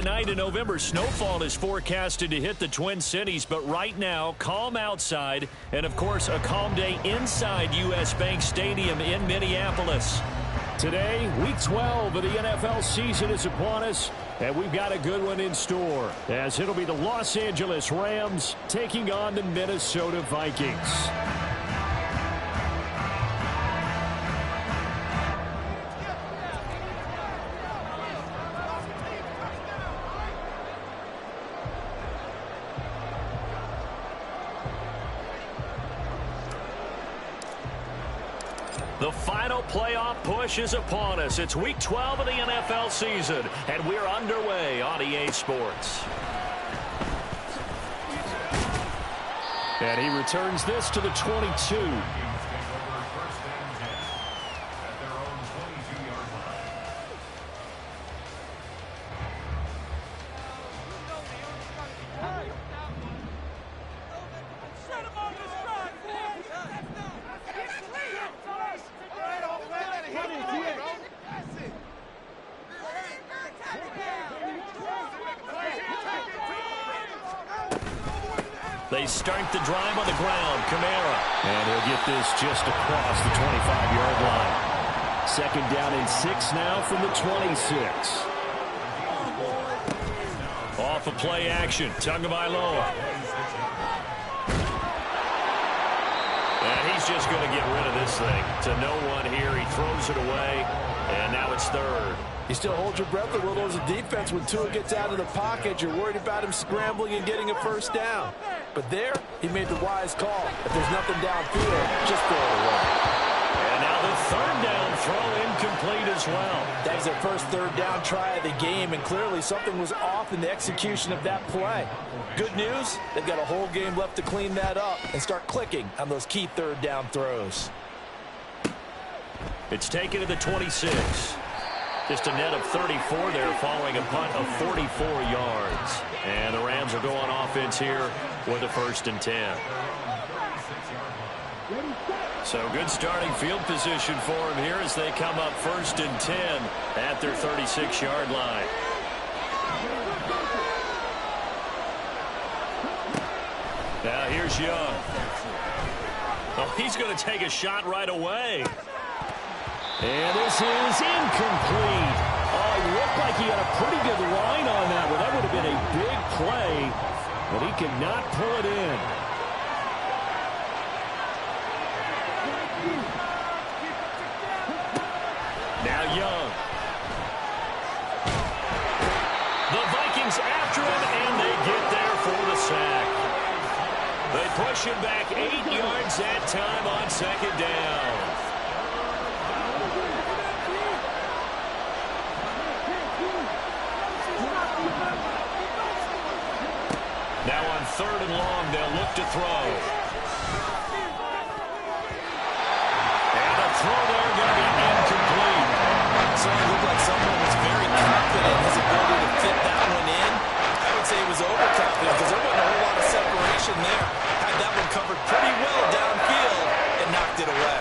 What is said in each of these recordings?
Tonight in November, snowfall is forecasted to hit the Twin Cities, but right now, calm outside, and of course, a calm day inside U.S. Bank Stadium in Minneapolis. Today, Week 12 of the NFL season is upon us, and we've got a good one in store, as it'll be the Los Angeles Rams taking on the Minnesota Vikings. The final playoff push is upon us. It's Week 12 of the NFL season, and we're underway on EA Sports. And he returns this to the 22. They start the drive on the ground. Kamara. And he'll get this just across the 25-yard line. Second down and 6 now from the 26. Off of play action. Tagovailoa. And he's just going to get rid of this thing. To no one here. He throws it away. And now it's third. You still hold your breath a little as a defense when Tua gets out of the pocket. You're worried about him scrambling and getting a first down. But there, he made the wise call. If there's nothing downfield, just throw it away. And now the third down throw incomplete as well. That was their first third down try of the game, and clearly something was off in the execution of that play. Good news, they've got a whole game left to clean that up and start clicking on those key third down throws. It's taken to the 26. Just a net of 34 there following a punt of 44 yards. And the Rams are going offense here with a 1st and 10. So good starting field position for them here as they come up 1st and 10 at their 36-yard line. Now here's Young. Oh, he's going to take a shot right away. And this is incomplete. Oh, he looked like he had a pretty good line on that one. That would have been a big play, but he could not pull it in. Now Young. The Vikings after him, and they get there for the sack. They push him back 8 yards that time on 2nd down. Now on 3rd and long, they'll look to throw. And a throw there going to be incomplete. So it looked like someone was very confident in his ability to fit that one in. I would say he was overconfident because there wasn't a whole lot of separation there. Had that one covered pretty well downfield and knocked it away.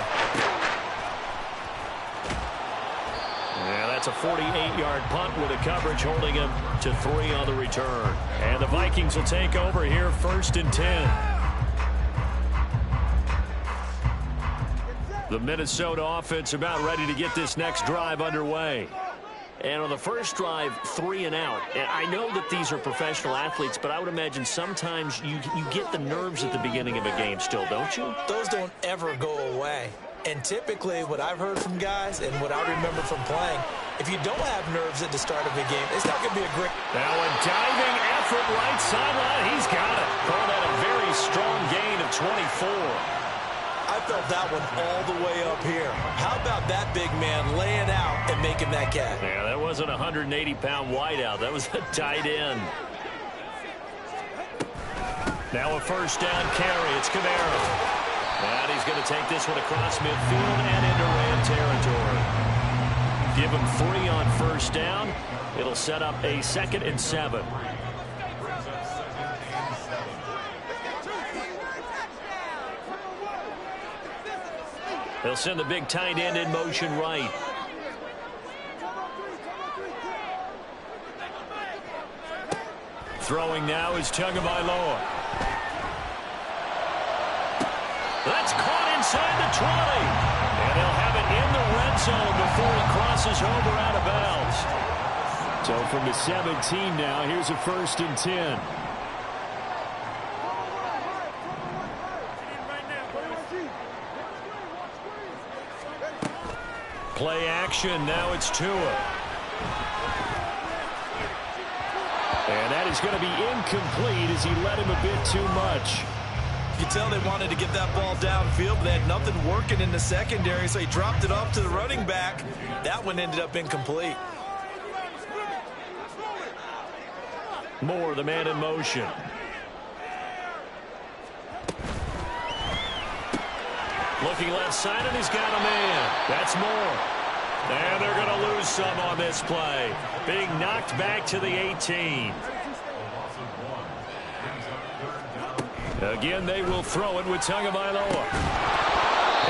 That's a 48-yard punt with a coverage holding him to 3 on the return. And the Vikings will take over here 1st and 10. The Minnesota offense about ready to get this next drive underway. And on the first drive, 3 and out. And I know that these are professional athletes, but I would imagine sometimes you get the nerves at the beginning of a game still, don't you? Those don't ever go away. And typically what I've heard from guys and what I remember from playing, if you don't have nerves at the start of a game, it's not going to be a great... Now a diving effort right sideline. He's got it. Call that a very strong gain of 24. I felt that one all the way up here. How about that big man laying out and making that catch? Yeah, that wasn't a 180-pound wideout. That was a tight end. Now a 1st down carry. It's Kamara. And he's going to take this one across midfield and into Ram territory. Give him 3 on 1st down. It'll set up a 2nd and 7. They'll send the big tight end in motion right. Throwing now is Tagovailoa. That's caught inside the 20. And he'll have it in the red zone before he crosses over out of bounds. So from the 17 now, here's a 1st and 10. Play action, now it's Tua. And that is going to be incomplete as he led him a bit too much. You can tell they wanted to get that ball downfield, but they had nothing working in the secondary, so he dropped it off to the running back. That one ended up incomplete. Moore, the man in motion. Looking left side, and he's got a man. That's Moore. And they're going to lose some on this play. Being knocked back to the 18. Again, they will throw it with Tagovailoa.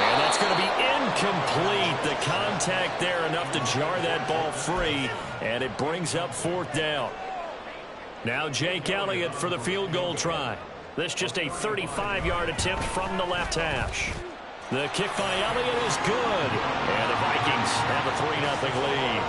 And that's going to be incomplete. The contact there enough to jar that ball free. And it brings up 4th down. Now Jake Elliott for the field goal try. This just a 35-yard attempt from the left hash. The kick by Elliott is good. And the Vikings have a 3-0 lead.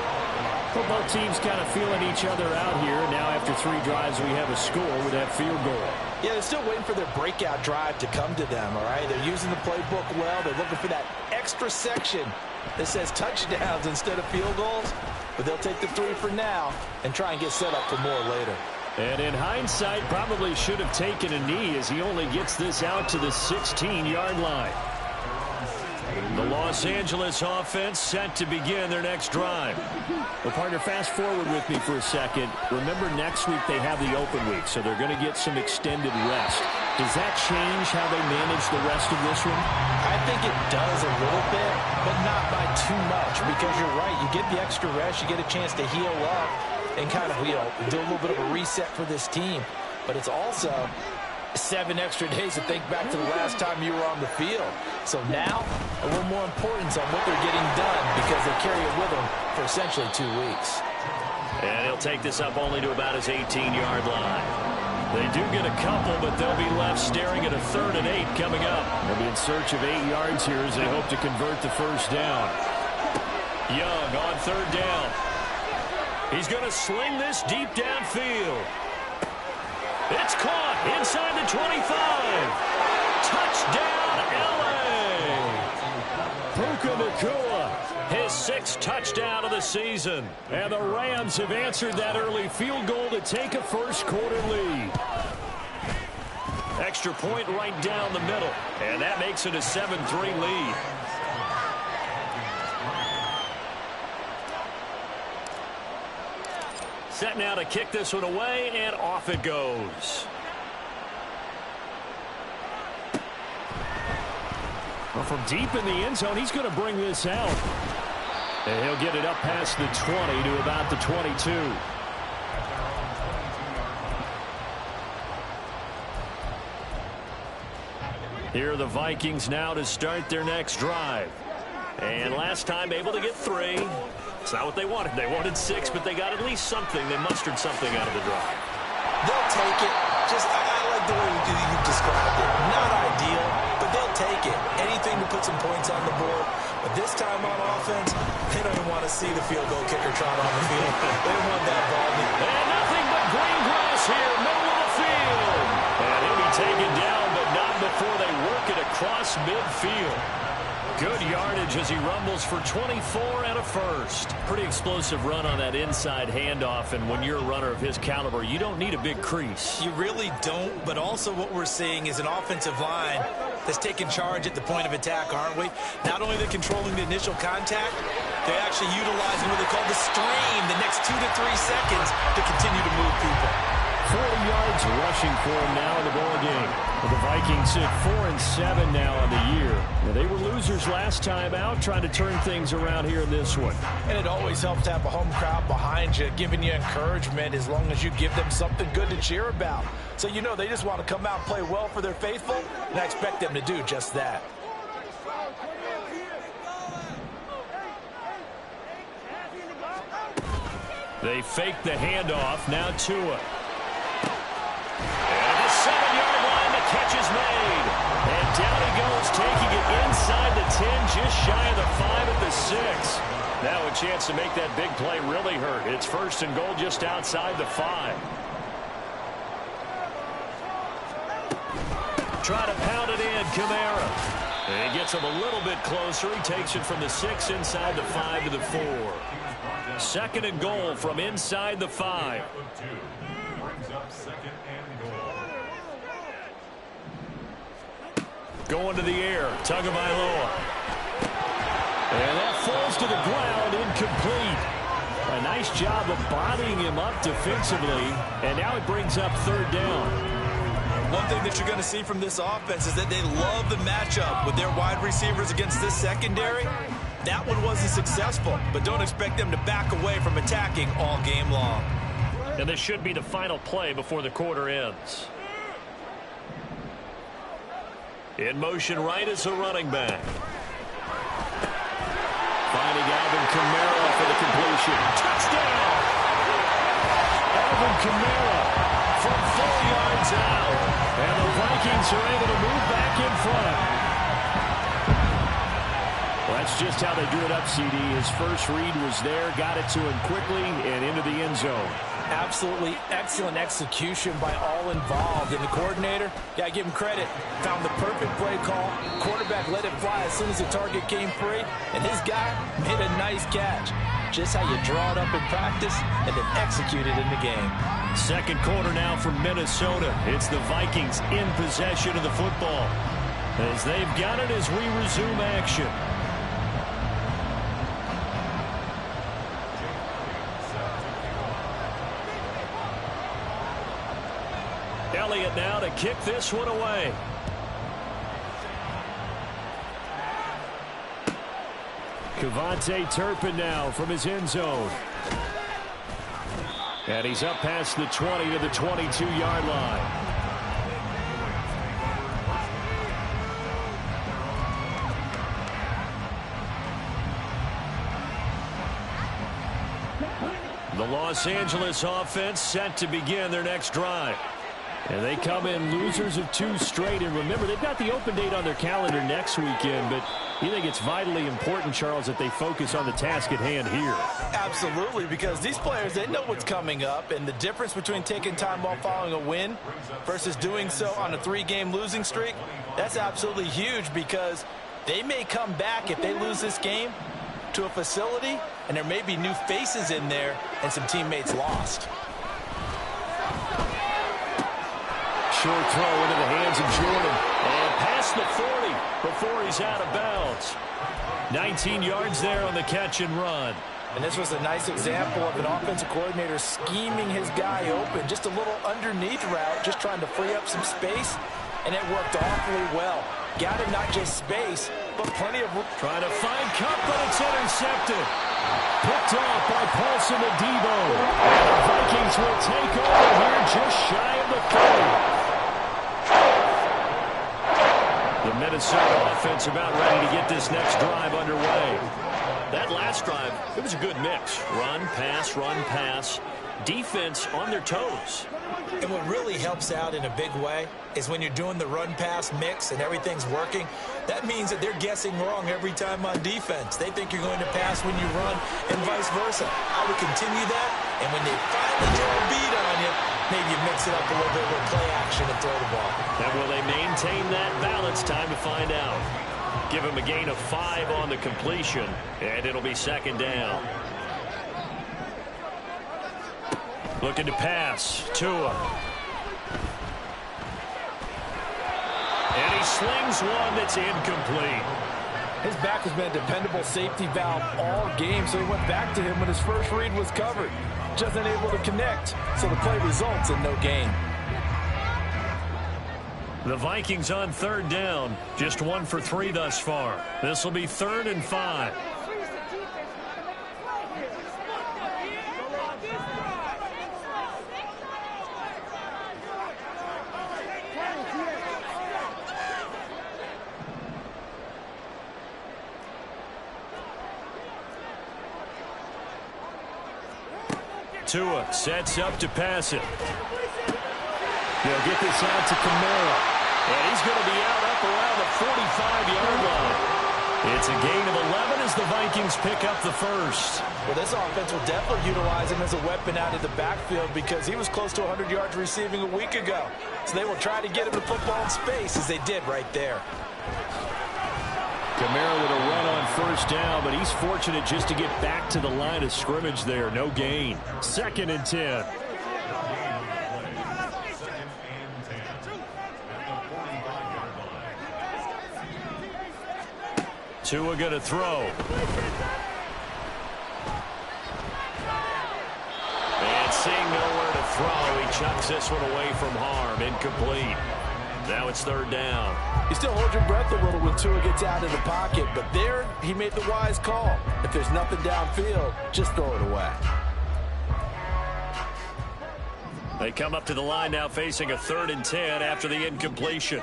Well, both teams kind of feeling each other out here. Now after 3 drives, we have a score with that field goal. Yeah, they're still waiting for their breakout drive to come to them, all right? They're using the playbook well. They're looking for that extra section that says touchdowns instead of field goals. But they'll take the 3 for now and try and get set up for more later. And in hindsight, probably should have taken a knee as he only gets this out to the 16-yard line. The Los Angeles offense set to begin their next drive. Well, partner, fast forward with me for a second. Remember, next week they have the open week, so they're going to get some extended rest. Does that change how they manage the rest of this one? I think it does a little bit, but not by too much, because you're right. You get the extra rest, you get a chance to heal up and kind of, do a little bit of a reset for this team. But it's also 7 extra days to think back to the last time you were on the field. So now, a little more importance on what they're getting done because they carry it with them for essentially 2 weeks. And he'll take this up only to about his 18-yard line. They do get a couple, but they'll be left staring at a 3rd and 8 coming up. They'll be in search of 8 yards here as they hope to convert the 1st down. Young on 3rd down. He's going to sling this deep downfield. It's caught inside the 25. Touchdown, L.A. Puka Nacua, his 6th touchdown of the season. And the Rams have answered that early field goal to take a first-quarter lead. Extra point right down the middle. And that makes it a 7-3 lead. Set now to kick this one away, and off it goes. Well, from deep in the end zone, he's going to bring this out. And he'll get it up past the 20 to about the 22. Here are the Vikings now to start their next drive. And last time able to get 3. It's not what they wanted. They wanted 6, but they got at least something. They mustered something out of the drive. They'll take it. I like the way you described it. Not ideal, but they'll take it. Anything to put some points on the board. But this time on offense, they don't even want to see the field goal kicker trot on the field. They don't want that ball. And nothing but green grass here, middle of the field. And he'll be taken down, but not before they work it across midfield. Good yardage as he rumbles for 24 and a 1st. Pretty explosive run on that inside handoff, and when you're a runner of his caliber, you don't need a big crease. You really don't, but also what we're seeing is an offensive line that's taking charge at the point of attack, aren't we? Not only they're controlling the initial contact, they're actually utilizing what they call the stream, the next 2 to 3 seconds to continue to move people. 40 yards rushing for him now in the ball game. The Vikings sit 4-7 now on the year. Now, they were losers last time out, trying to turn things around here in this one. And it always helps to have a home crowd behind you, giving you encouragement as long as you give them something good to cheer about. So you know they just want to come out and play well for their faithful, and I expect them to do just that. They fake the handoff. Now Tua. catch is made. And down he goes, taking it inside the 10, just shy of the 5 at the 6. Now a chance to make that big play really hurt. It's first and goal just outside the 5. Try to pound it in, Kamara. And he gets him a little bit closer. He takes it from the 6 inside the 5 to the 4. Second and goal from inside the 5. Going to the air, Tagovailoa. And that falls to the ground, incomplete. A nice job of bodying him up defensively, and now it brings up third down. One thing that you're going to see from this offense is that they love the matchup with their wide receivers against this secondary. That one wasn't successful, but don't expect them to back away from attacking all game long. And this should be the final play before the quarter ends. In motion right is the running back. Finding Alvin Kamara for the completion. Touchdown! Alvin Kamara from 4 yards out. And the Vikings are able to move back in front. Well, that's just how they drew it up, CD. His first read was there, got it to him quickly, and into the end zone. Absolutely excellent execution by all involved. And the coordinator, got to give him credit, found the perfect play call. Quarterback let it fly as soon as the target came free. And this guy made a nice catch. Just how you draw it up in practice and then execute it in the game. Second quarter now for Minnesota. It's the Vikings in possession of the football as they've got it as we resume action. Elliott now to kick this one away. Kevontae Turpin now from his end zone. And he's up past the 20 to the 22-yard line. The Los Angeles offense set to begin their next drive. And they come in losers of 2 straight. And remember, they've got the open date on their calendar next weekend. But you think it's vitally important, Charles, that they focus on the task at hand here? Absolutely, because these players, they know what's coming up. And the difference between taking time off following a win versus doing so on a 3-game losing streak, that's absolutely huge because they may come back if they lose this game to a facility, and there may be new faces in there and some teammates lost. Short throw into the hands of Jordan. And past the 40 before he's out of bounds. 19 yards there on the catch and run. And this was a nice example of an offensive coordinator scheming his guy open. Just a little underneath route, just trying to free up some space. And it worked awfully well. Got him not just space, but plenty of room. Trying to find Cup, but it's intercepted. Picked off by Paulson Adebo. And the Vikings will take over here just shy of the 30. The Minnesota offense about ready to get this next drive underway. That last drive, it was a good mix. Run, pass, defense on their toes. And what really helps out in a big way is when you're doing the run-pass mix and everything's working, that means that they're guessing wrong every time on defense. They think you're going to pass when you run and vice versa. I would continue that, and when they finally draw a beat on you, maybe you mix it up a little bit with play action and throw the ball. And will they maintain that balance? Time to find out. Give him a gain of 5 on the completion, and it'll be second down. Looking to pass. Tua. And he slings one that's incomplete. His back has been a dependable safety valve all game, so he went back to him when his first read was covered. Just unable to connect, so the play results in no gain. The Vikings on third down. Just 1 for 3 thus far. This will be 3rd and 5. Tua sets up to pass it. They'll get this out to Kamara. And he's going to be out up around the 45-yard line. It's a gain of 11 as the Vikings pick up the first. Well, this offense will definitely utilize him as a weapon out of the backfield because he was close to 100 yards receiving a week ago. So they will try to get him the football in space as they did right there. Kamara with a run on first down, but he's fortunate just to get back to the line of scrimmage there. No gain. 2nd and 10. Tua going to throw. And seeing nowhere to throw, he chucks this one away from harm. Incomplete. Now it's 3rd down. You still hold your breath a little when Tua gets out of the pocket, but there he made the wise call. If there's nothing downfield, just throw it away. They come up to the line now facing a 3rd and 10 after the incompletion.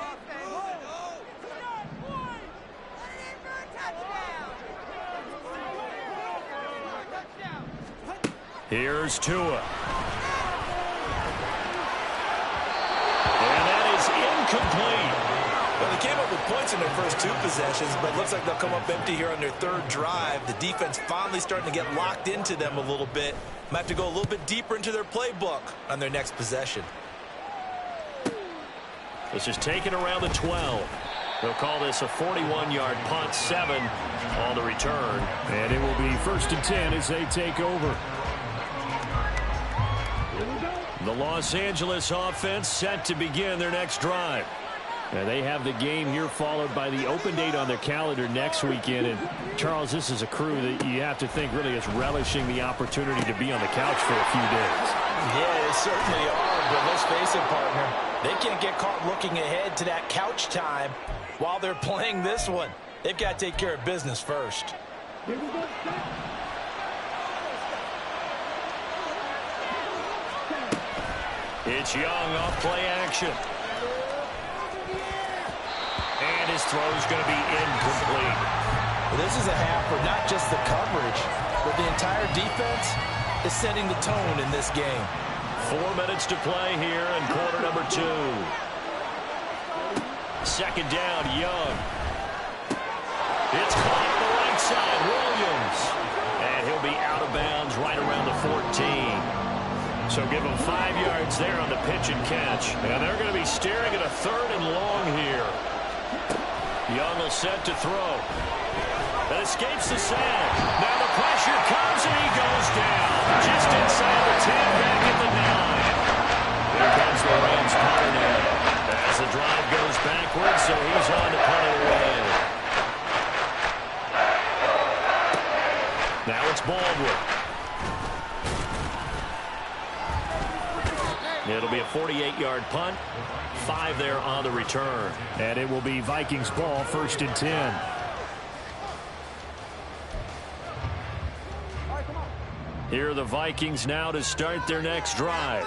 Here's Tua. And that is incomplete. Well, they came up with points in their first 2 possessions, but it looks like they'll come up empty here on their 3rd drive. The defense finally starting to get locked into them a little bit. Might have to go a little bit deeper into their playbook on their next possession. This is taken around the 12. They'll call this a 41-yard punt, 7 on the return. And it will be 1st and 10 as they take over. The Los Angeles offense set to begin their next drive. Now they have the game here followed by the open date on their calendar next weekend. And, Charles, this is a crew that you have to think really is relishing the opportunity to be on the couch for a few days. Yeah, they certainly are. But let's face it, partner, they can't get caught looking ahead to that couch time while they're playing this one. They've got to take care of business first. It's Young off play action. And his throw is going to be incomplete. Well, this is a half for not just the coverage, but the entire defense is setting the tone in this game. 4 minutes to play here in quarter number 2. 2nd down, Young. It's caught on the right side, Williams. And he'll be out of bounds right around the 14. So give them 5 yards there on the pitch and catch. And they're going to be staring at a 3rd and long here. Young will set to throw. That escapes the sack. Now the pressure comes and he goes down. Just inside the 10, back at the 9. Here comes the Rams punter now. As the drive goes backwards, so he's on to punt it away. Now it's Baldwin. It'll be a 48-yard punt. 5 there on the return. And it will be Vikings ball, 1st and 10. Here are the Vikings now to start their next drive.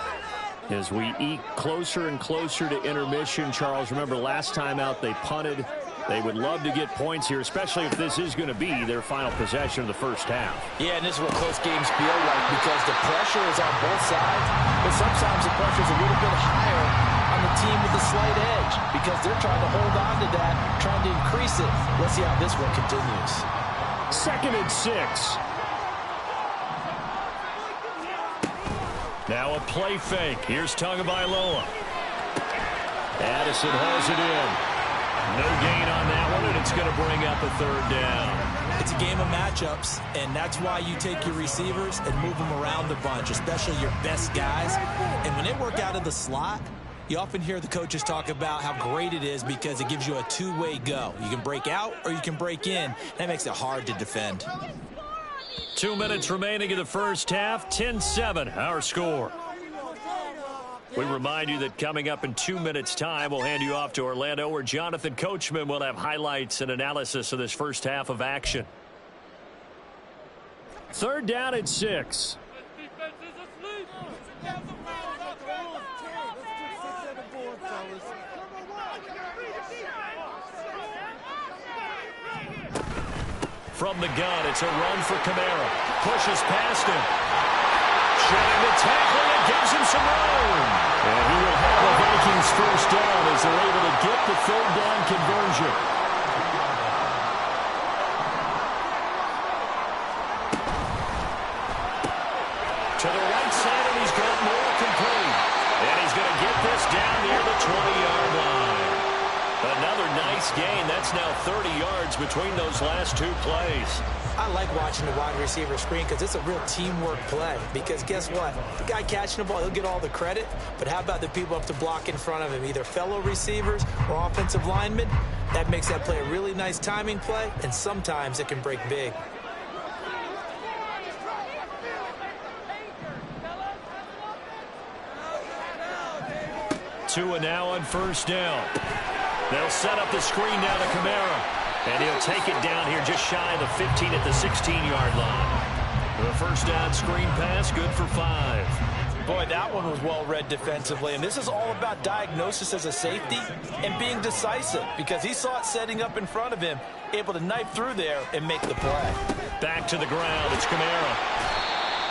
As we eke closer and closer to intermission, Charles, remember last time out they punted. They would love to get points here, especially if this is going to be their final possession of the first half. Yeah, and this is what close games feel like because the pressure is on both sides, but sometimes the pressure is a little bit higher on the team with the slight edge because they're trying to hold on to that, trying to increase it. Let's see how this one continues. 2nd and 6. Now a play fake. Here's Tagovailoa. Addison hauls it in. No gain on that one, and it's going to bring up a 3rd down. It's a game of matchups, and that's why you take your receivers and move them around a bunch, especially your best guys. And when they work out of the slot, you often hear the coaches talk about how great it is because it gives you a 2-way go. You can break out or you can break in. That makes it hard to defend. 2 minutes remaining in the first half. 10-7, our score. We remind you that coming up in 2 minutes' time, we'll hand you off to Orlando, where Jonathan Coachman will have highlights and analysis of this first half of action. 3rd down and 6. From the gun, it's a run for Kamara. Pushes past him. Shedding the tackle, and gives him some room. And he will have the Vikings first down as they're able to get the third down conversion. To the right side, and he's got more complete. And he's going to get this down near the 20-yard line. Another nice gain. That's now 30 yards between those last two plays. I like watching the wide receiver screen because it's a real teamwork play. Because guess what? The guy catching the ball, he'll get all the credit. But how about the people up to block in front of him, either fellow receivers or offensive linemen? That makes that play a really nice timing play, and sometimes it can break big. Tua now on first down. They'll set up the screen now to Kamara. And he'll take it down here just shy of the 15 at the 16-yard line. The first down screen pass, good for 5. Boy, that one was well read defensively. And this is all about diagnosis as a safety and being decisive, because he saw it setting up in front of him, able to knife through there and make the play. Back to the ground. It's Kamara.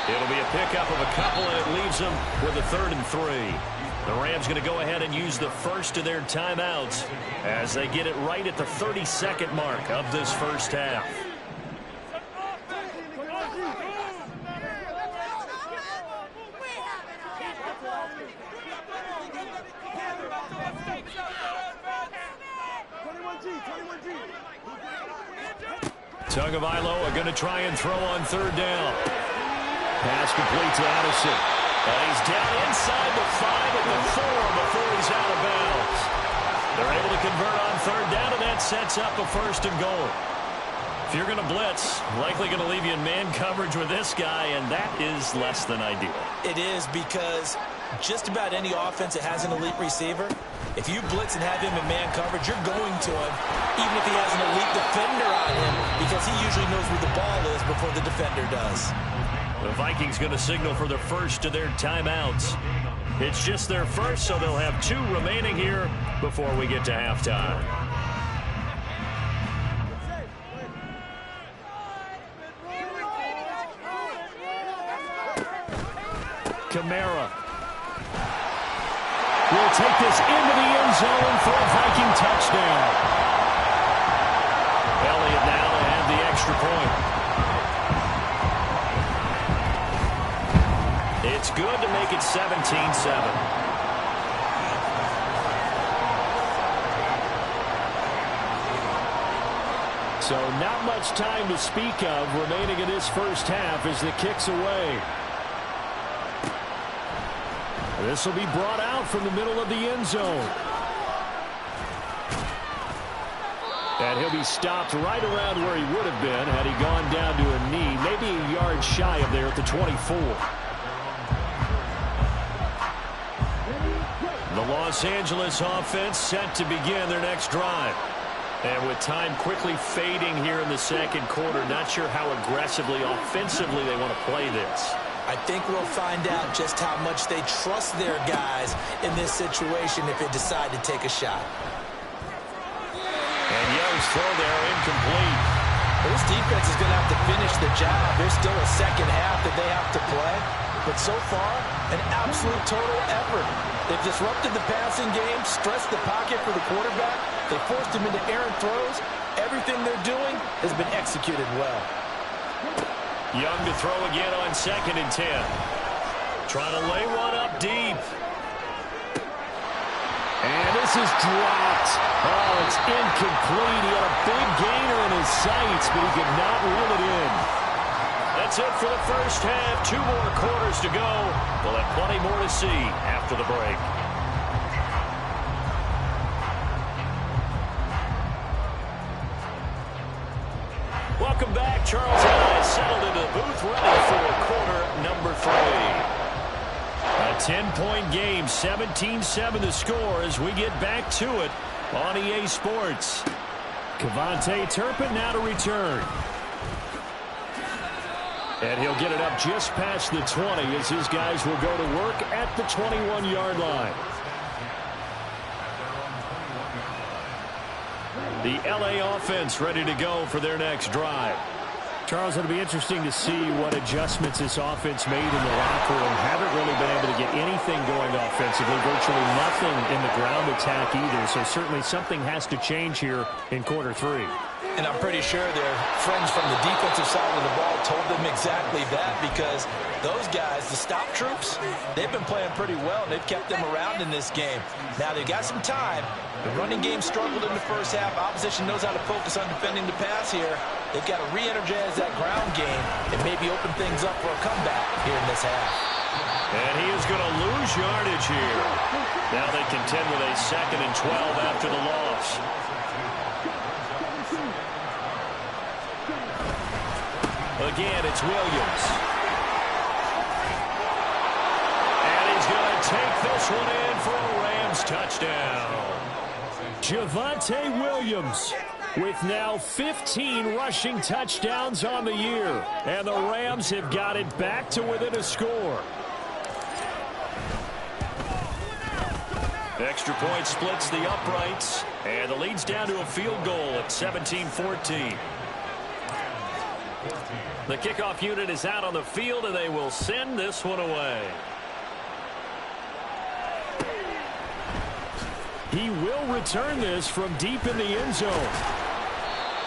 It'll be a pickup of a couple, and it leaves them with a 3rd and 3. The Rams going to go ahead and use the first of their timeouts as they get it right at the 32nd mark of this first half. Tagovailoa are going to try and throw on 3rd down. Pass complete to Addison. And he's down inside the 5 at the 4 before he's out of bounds. They're able to convert on 3rd down, and that sets up a 1st and goal. If you're going to blitz, likely going to leave you in man coverage with this guy, and that is less than ideal. It is, because just about any offense that has an elite receiver, if you blitz and have him in man coverage, you're going to him, even if he has an elite defender on him, because he usually knows where the ball is before the defender does. The Vikings going to signal for the first of their timeouts. It's just their first, so they'll have 2 remaining here before we get to halftime. Kamara will take this into the end zone for a Viking touchdown. Elliott now to have the extra point. It's good to make it 17-7. So not much time to speak of remaining in this first half as the kick's away. This will be brought out from the middle of the end zone. And he'll be stopped right around where he would have been had he gone down to a knee, maybe a yard shy of there at the 24. The Los Angeles offense set to begin their next drive. And with time quickly fading here in the second quarter, not sure how aggressively, offensively they want to play this. I think we'll find out just how much they trust their guys in this situation if they decide to take a shot. And Young's throw there incomplete. Well, this defense is going to have to finish the job. There's still a second half that they have to play. But so far, an absolute total effort. They've disrupted the passing game, stressed the pocket for the quarterback. They forced him into errant throws. Everything they're doing has been executed well. Young to throw again on 2nd and 10. Trying to lay one up deep. And this is dropped. Oh, it's incomplete. He had a big gainer in his sights, but he could not reel it in. That's it for the first half. 2 more quarters to go. We'll have plenty more to see after the break. Welcome back. Charles and I settled into the booth ready for quarter number 3. A 10-point game, 17-7 the score as we get back to it on EA Sports. Kevontae Turpin now to return. And he'll get it up just past the 20 as his guys will go to work at the 21-yard line. The LA offense ready to go for their next drive. Charles, it'll be interesting to see what adjustments this offense made in the locker room. Haven't really been able to get anything going offensively, virtually nothing in the ground attack either. So certainly something has to change here in quarter 3. And I'm pretty sure their friends from the defensive side of the ball told them exactly that, because those guys, the stop troops, they've been playing pretty well, and they've kept them around in this game. Now they've got some time. The running game struggled in the first half. Opposition knows how to focus on defending the pass here. They've got to re-energize that ground game and maybe open things up for a comeback here in this half. And he is going to lose yardage here. Now they contend with a 2nd and 12 after the loss. Again, it's Williams. And he's going to take this one in for a Rams touchdown. Javonte Williams with now 15 rushing touchdowns on the year. And the Rams have got it back to within a score. Extra point splits the uprights. And the lead's down to a field goal at 17-14. The kickoff unit is out on the field, and they will send this one away. He will return this from deep in the end zone.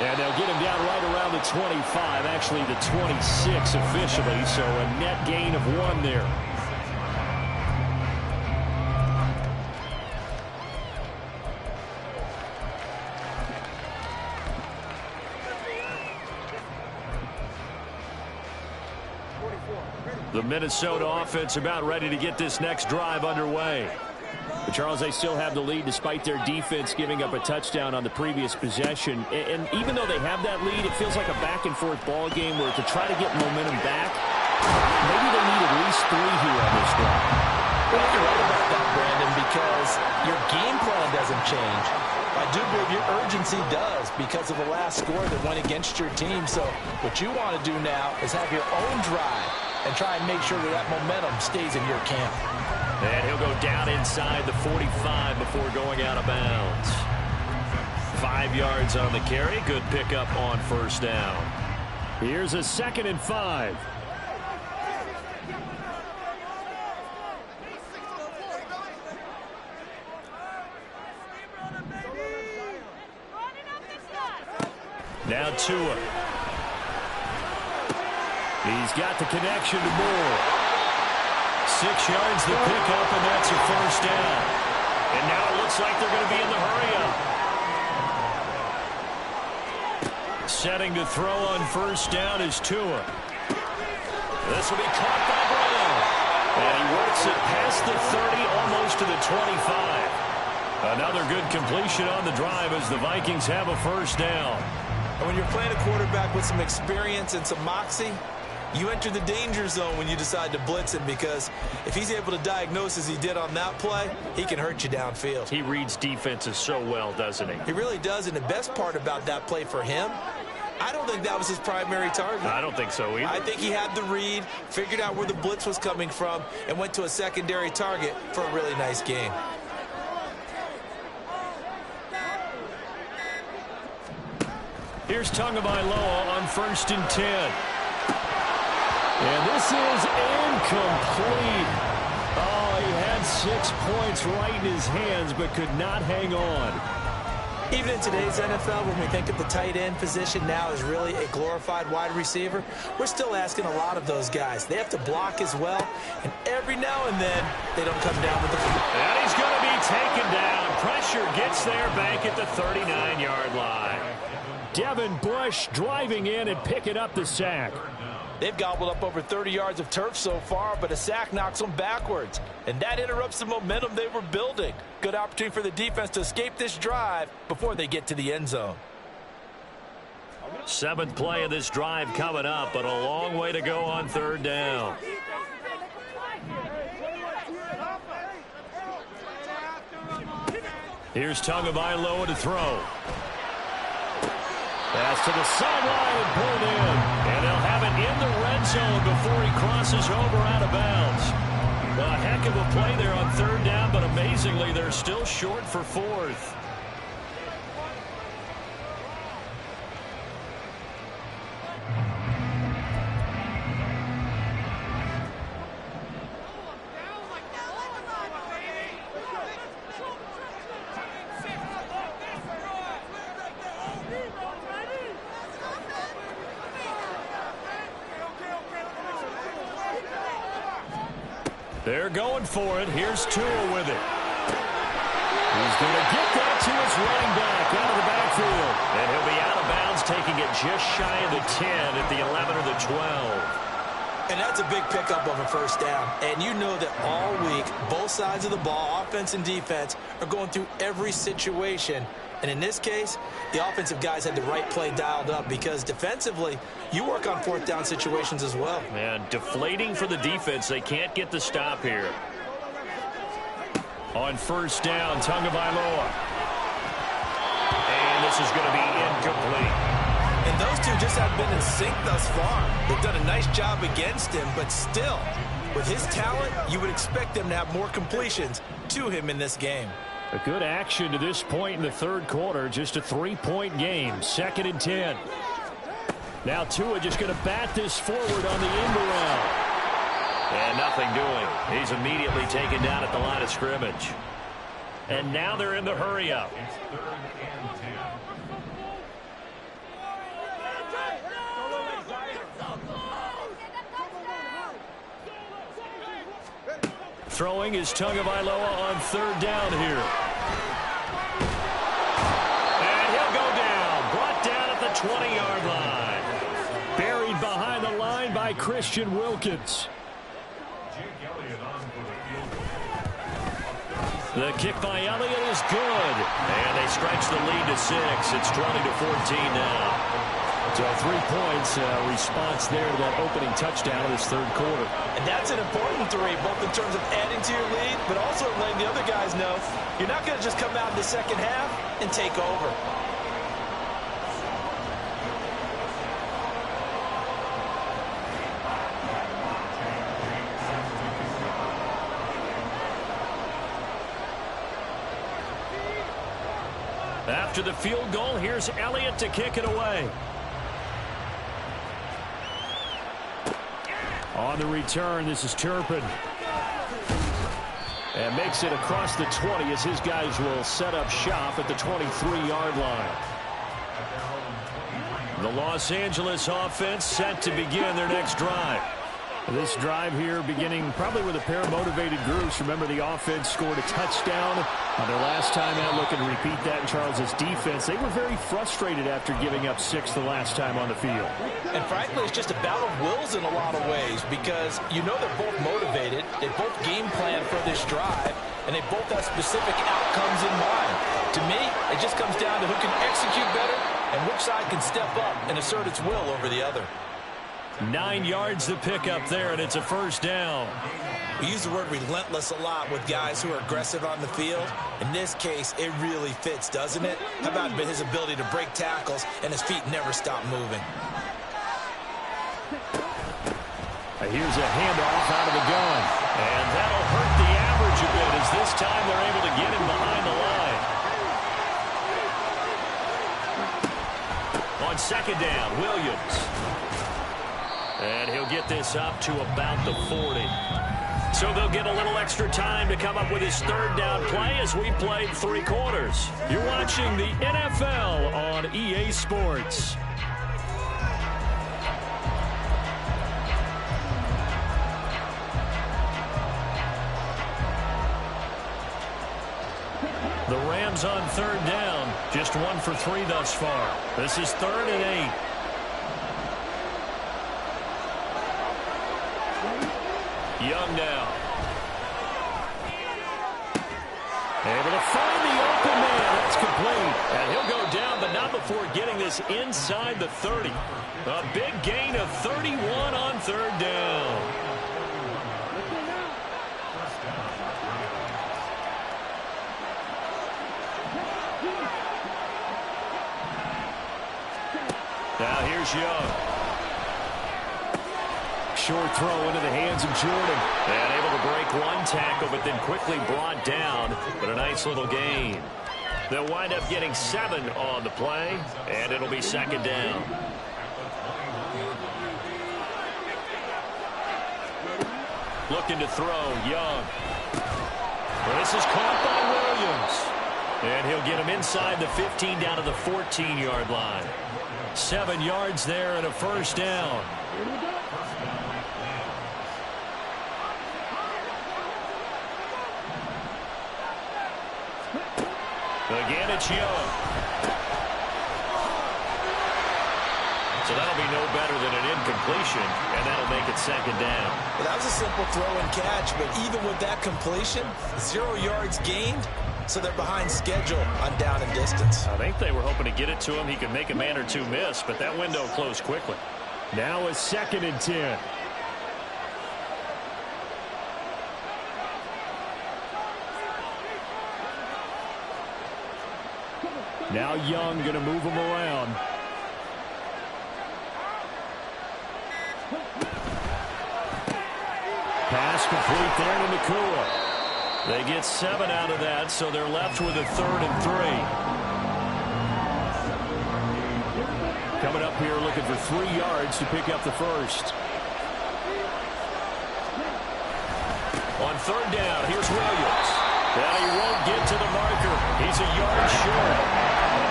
And they'll get him down right around the 25, actually the 26 officially, so a net gain of 1 there. The Minnesota offense about ready to get this next drive underway. But Charles, they still have the lead despite their defense giving up a touchdown on the previous possession. And even though they have that lead, it feels like a back-and-forth ball game where to try to get momentum back, maybe they need at least 3 here on this drive. Well, you're right about that, Brandon, because your game plan doesn't change. I do believe your urgency does because of the last score that went against your team. So what you want to do now is have your own drive and try and make sure that momentum stays in your camp. And he'll go down inside the 45 before going out of bounds. 5 yards on the carry. Good pickup on first down. Here's a 2nd and 5. Now Tua. He's got the connection to Moore. 6 yards the pickup, and that's a first down. And now it looks like they're going to be in the hurry-up. Setting to throw on first down is Tua. This will be caught by Brown. And he works it past the 30, almost to the 25. Another good completion on the drive as the Vikings have a first down. And when you're playing a quarterback with some experience and some moxie, you enter the danger zone when you decide to blitz him, because if he's able to diagnose as he did on that play, he can hurt you downfield. He reads defenses so well, doesn't he? He really does, and the best part about that play for him, I don't think that was his primary target. I don't think so either. I think he had the read, figured out where the blitz was coming from, and went to a secondary target for a really nice game. Here's Tagovailoa on 1st and 10. And this is incomplete. Oh, he had 6 points right in his hands, but could not hang on. Even in today's NFL, when we think of the tight end position now as really a glorified wide receiver, we're still asking a lot of those guys. They have to block as well, and every now and then, they don't come down with the football. And he's going to be taken down. Pressure gets there back at the 39-yard line. Devin Bush driving in and picking up the sack. They've gobbled up over 30 yards of turf so far, but a sack knocks them backwards. And that interrupts the momentum they were building. Good opportunity for the defense to escape this drive before they get to the end zone. 7th play of this drive coming up, but a long way to go on 3rd down. Here's Tagovailoa to throw. Pass to the sideline and pulled in. And they'll have it in the red zone before he crosses over out of bounds. A heck of a play there on 3rd down, but amazingly, they're still short for 4th. They're going for it. Here's Tua with it. He's going to get that to his running back out of the backfield. And he'll be out of bounds, taking it just shy of the 10 at the 11 or the 12. And that's a big pickup of a first down. And you know that all week, both sides of the ball, offense and defense, are going through every situation. And in this case, the offensive guys had the right play dialed up because defensively, you work on fourth down situations as well. Man, deflating for the defense. They can't get the stop here. On first down, Tagovailoa. And this is going to be incomplete. And those two just haven't been in sync thus far. They've done a nice job against him, but still, with his talent, you would expect them to have more completions to him in this game. A good action to this point in the third quarter. Just a 3-point game. 2nd and 10. Now Tua just going to bat this forward on the end around. And nothing doing. He's immediately taken down at the line of scrimmage. And now they're in the hurry-up. Throwing is Tagovailoa on third down here. And he'll go down. Brought down at the 20-yard line. Buried behind the line by Christian Wilkins. The kick by Elliott is good. And they stretch the lead to 6. It's 20-14 now. So 3 points response there to that opening touchdown of this third quarter. And that's an important 3, both in terms of adding to your lead, but also letting the other guys know you're not going to just come out in the second half and take over. After the field goal, here's Elliott to kick it away. On the return, this is Turpin. And makes it across the 20 as his guys will set up shop at the 23-yard line. The Los Angeles offense set to begin their next drive. This drive here beginning probably with a pair of motivated groups. Remember, the offense scored a touchdown on their last time out. Looking to repeat that in Charles' defense. They were very frustrated after giving up 6 the last time on the field. And frankly, it's just a battle of wills in a lot of ways because you know they're both motivated. They both game plan for this drive, and they both have specific outcomes in mind. To me, it just comes down to who can execute better and which side can step up and assert its will over the other. 9 yards to pick up there, and it's a first down. We use the word relentless a lot with guys who are aggressive on the field. In this case, it really fits, doesn't it? How about his ability to break tackles and his feet never stop moving? Here's a handoff out of the gun. And that'll hurt the average a bit as this time they're able to get him behind the line. On second down, Williams. And he'll get this up to about the 40. So they'll get a little extra time to come up with his third down play as we played 3 quarters. You're watching the NFL on EA Sports. The Rams on third down, just 1 for 3 thus far. This is 3rd and 8. Young now. Able to find the open man. That's complete. And he'll go down, but not before getting this inside the 30. A big gain of 31 on third down. Now here's Young. Short throw into the hands of Jordan. And able to break 1 tackle, but then quickly brought down. But a nice little gain. They'll wind up getting 7 on the play, and it'll be second down. Looking to throw, Young. Well, this is caught by Williams. And he'll get him inside the 15 down to the 14-yard line. 7 yards there and a first down. Again, it's Young. So that'll be no better than an incompletion, and that'll make it second down. Well, that was a simple throw and catch, but even with that completion, 0 yards gained, so they're behind schedule on down and distance. I think they were hoping to get it to him. He could make a man or two miss, but that window closed quickly. Now it's 2nd and 10. Now Young going to move him around. Pass complete there to Nakua. They get 7 out of that, so they're left with a 3rd and 3. Coming up here looking for 3 yards to pick up the first. On 3rd down, here's Williams. Now he won't get to the marker. He's a yard short.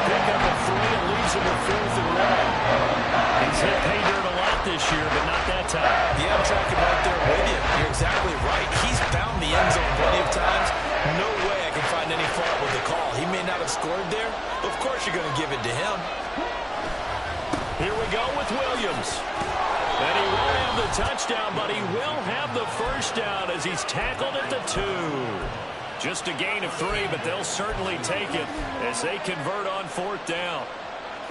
Pick up a 3 and leaves him with 4th and 1. He's hit pay dirt a lot this year, but not that time. Yeah, I'm tracking right there with you. You're exactly right. He's found the end zone plenty of times. No way I can find any fault with the call. He may not have scored there, but of course you're going to give it to him. Here we go with Williams. And he won't have the touchdown, but he will have the first down as he's tackled at the 2. Just a gain of 3, but they'll certainly take it as they convert on 4th down.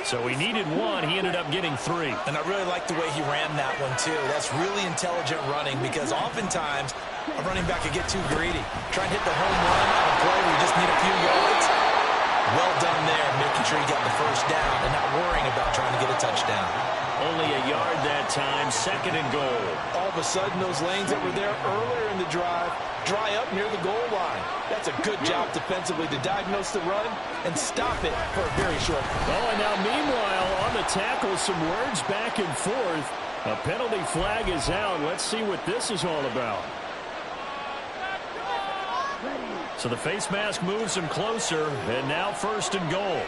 So he needed 1. He ended up getting 3. And I really like the way he ran that one, too. That's really intelligent running because oftentimes a running back could get too greedy. Try and hit the home run on a play where you just need a few yards. Well done there, making sure he got the first down and not worrying about trying to get a touchdown. Only a yard that time, 2nd and goal. All of a sudden, those lanes that were there earlier in the drive dry up near the goal line. That's a good job defensively to diagnose the run and stop it for a very short time. Oh, and now meanwhile, on the tackle, some words back and forth. A penalty flag is out. Let's see what this is all about. So the face mask moves him closer, and now 1st and goal.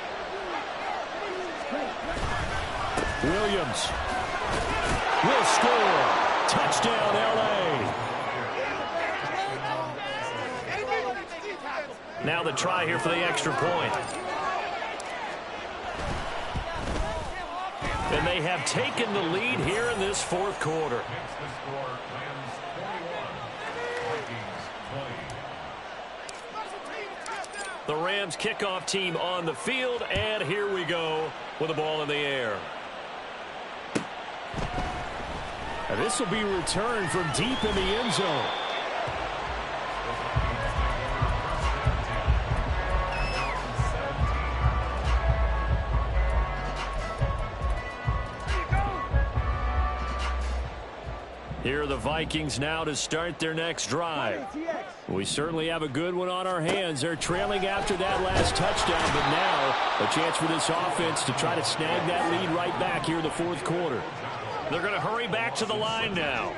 Williams will score. Touchdown, L.A. Now the try here for the extra point. And they have taken the lead here in this 4th quarter. The Rams kickoff team on the field, and here we go with the ball in the air. And this will be returned from deep in the end zone. Here are the Vikings now to start their next drive. We certainly have a good one on our hands. They're trailing after that last touchdown, but now a chance for this offense to try to snag that lead right back here in the 4th quarter. They're going to hurry back to the line now.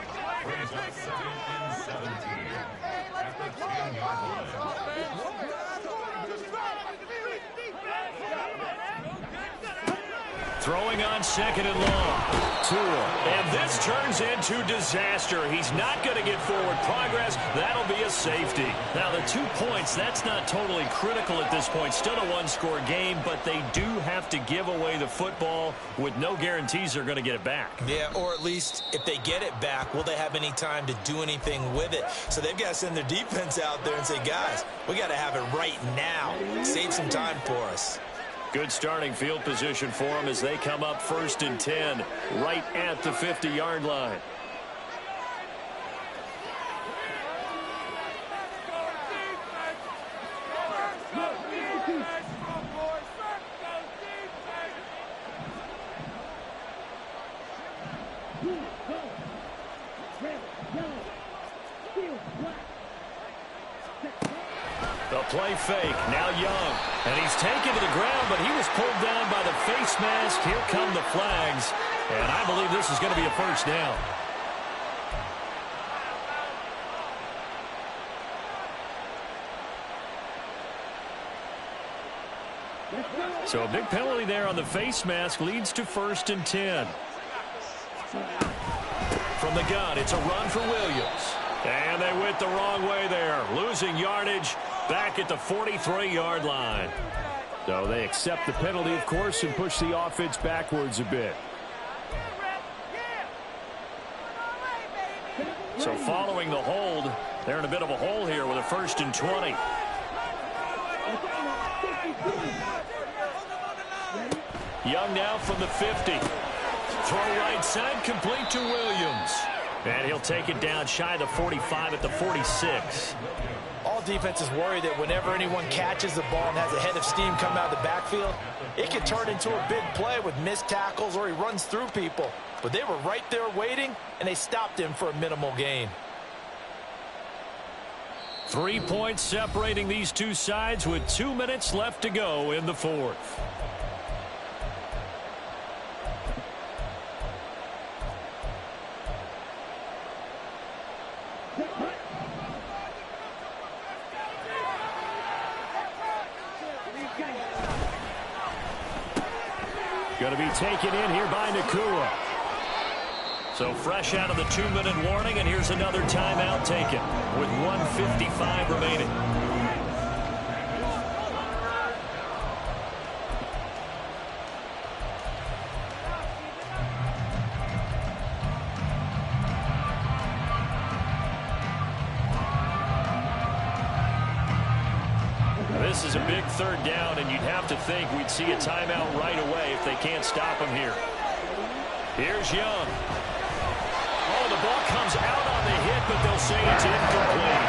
Throwing on 2nd and long. Tua. And this turns into disaster. He's not going to get forward progress. That'll be a safety. Now, the 2 points, that's not totally critical at this point. Still a 1-score game, but they do have to give away the football with no guarantees they're going to get it back. Yeah, or at least if they get it back, will they have any time to do anything with it? So they've got to send their defense out there and say, guys, we got to have it right now. Save some time for us. Good starting field position for them as they come up 1st and 10 right at the 50-yard line. The play fake, now Young. And he's taken to the ground, but he was pulled down by the face mask. Here come the flags. And I believe this is going to be a first down. So a big penalty there on the face mask leads to 1st and 10. From the gun, it's a run for Williams. And they went the wrong way there, losing yardage Back at the 43-yard line. So they accept the penalty, of course, and push the offense backwards a bit. So following the hold, they're in a bit of a hole here with a 1st and 20. Young now from the 50. Throw right side, complete to Williams. And he'll take it down shy of the 45 at the 46. All defenses worry that whenever anyone catches the ball and has a head of steam come out of the backfield, it could turn into a big play with missed tackles or he runs through people. But they were right there waiting, and they stopped him for a minimal gain. 3 points separating these two sides with 2 minutes left to go in the 4th. Going to be taken in here by Nakua. So fresh out of the 2-minute warning, and here's another timeout taken with 1:55 remaining. This is a big 3rd down, and you'd have to think we'd see a timeout right away if they can't stop him here. Here's Young. Oh, the ball comes out on the hit, but they'll say it's incomplete.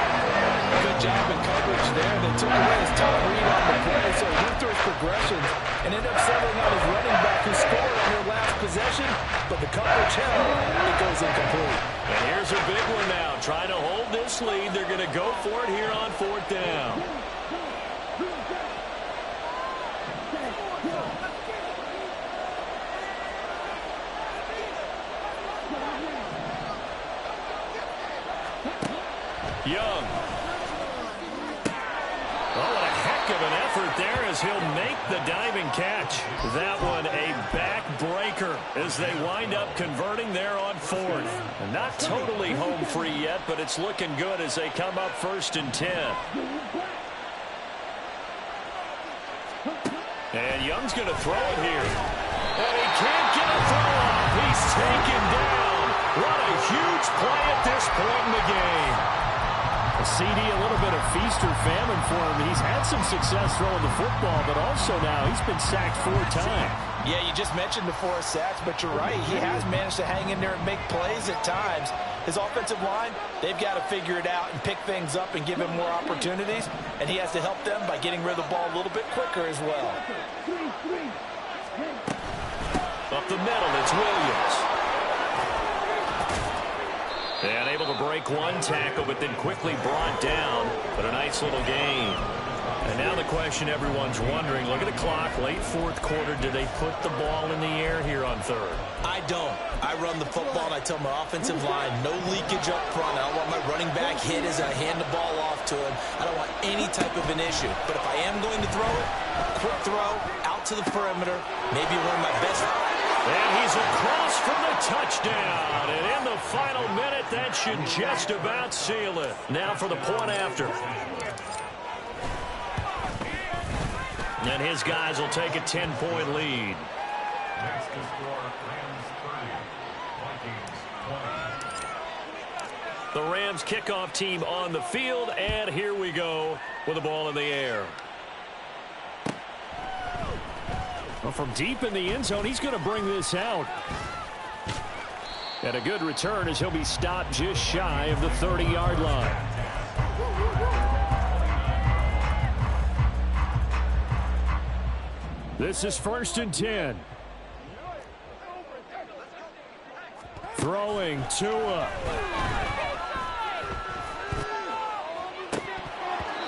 Good job in coverage there. They took away his top read on the play, so he went through his progressions and ended up settling on his running back who scored on their last possession, but the coverage held. It goes incomplete. And here's a big one now. Trying to hold this lead. They're going to go for it here on 4th down. Young. Oh, what a heck of an effort there as he'll make the diving catch. That one a backbreaker as they wind up converting there on 4th. And not totally home free yet, but it's looking good as they come up 1st and 10. And Young's going to throw it here. And he can't get a throw off. He's taken down. What a huge play at this point in the game. A CD, a little bit of feast or famine for him. He's had some success throwing the football, but also now he's been sacked 4 times. Yeah, you just mentioned the 4 sacks, but you're right. He has managed to hang in there and make plays at times. His offensive line, they've got to figure it out and pick things up and give him more opportunities, and he has to help them by getting rid of the ball a little bit quicker as well. Up the middle, it's Williams. And able to break one tackle, but then quickly brought down. But a nice little gain. And now the question everyone's wondering, look at the clock, late 4th quarter. Do they put the ball in the air here on 3rd? I don't. I run the football, and I tell my offensive line, no leakage up front. I don't want my running back hit as I hand the ball off to him. I don't want any type of an issue. But if I am going to throw it, quick throw, out to the perimeter, maybe one of my best. And he's across for the touchdown. And in the final minute, that should just about seal it. Now for the point after. And his guys will take a 10-point lead. The Rams kickoff team on the field, and here we go with the ball in the air. Well, from deep in the end zone, he's going to bring this out. And a good return as he'll be stopped just shy of the 30-yard line. This is 1st and 10. Throwing Tua.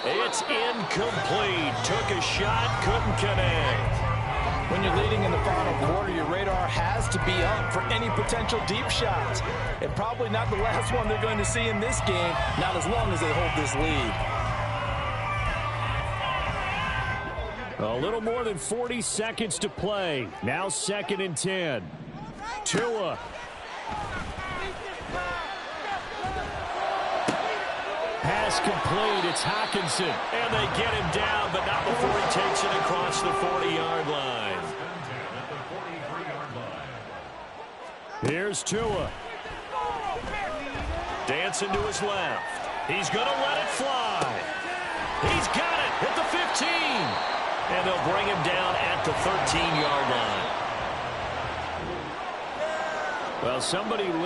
It's incomplete. Took a shot, couldn't connect. When you're leading in the final quarter, your radar has to be up for any potential deep shots. And probably not the last one they're going to see in this game, not as long as they hold this lead. A little more than 40 seconds to play. Now 2nd and 10. Tua. Pass complete. It's Hockenson. And they get him down, but not before he takes it across the 40-yard line. Here's Tua. Dancing to his left. He's going to let it fly. He's got it at the 15. And they'll bring him down at the 13-yard line. Well, somebody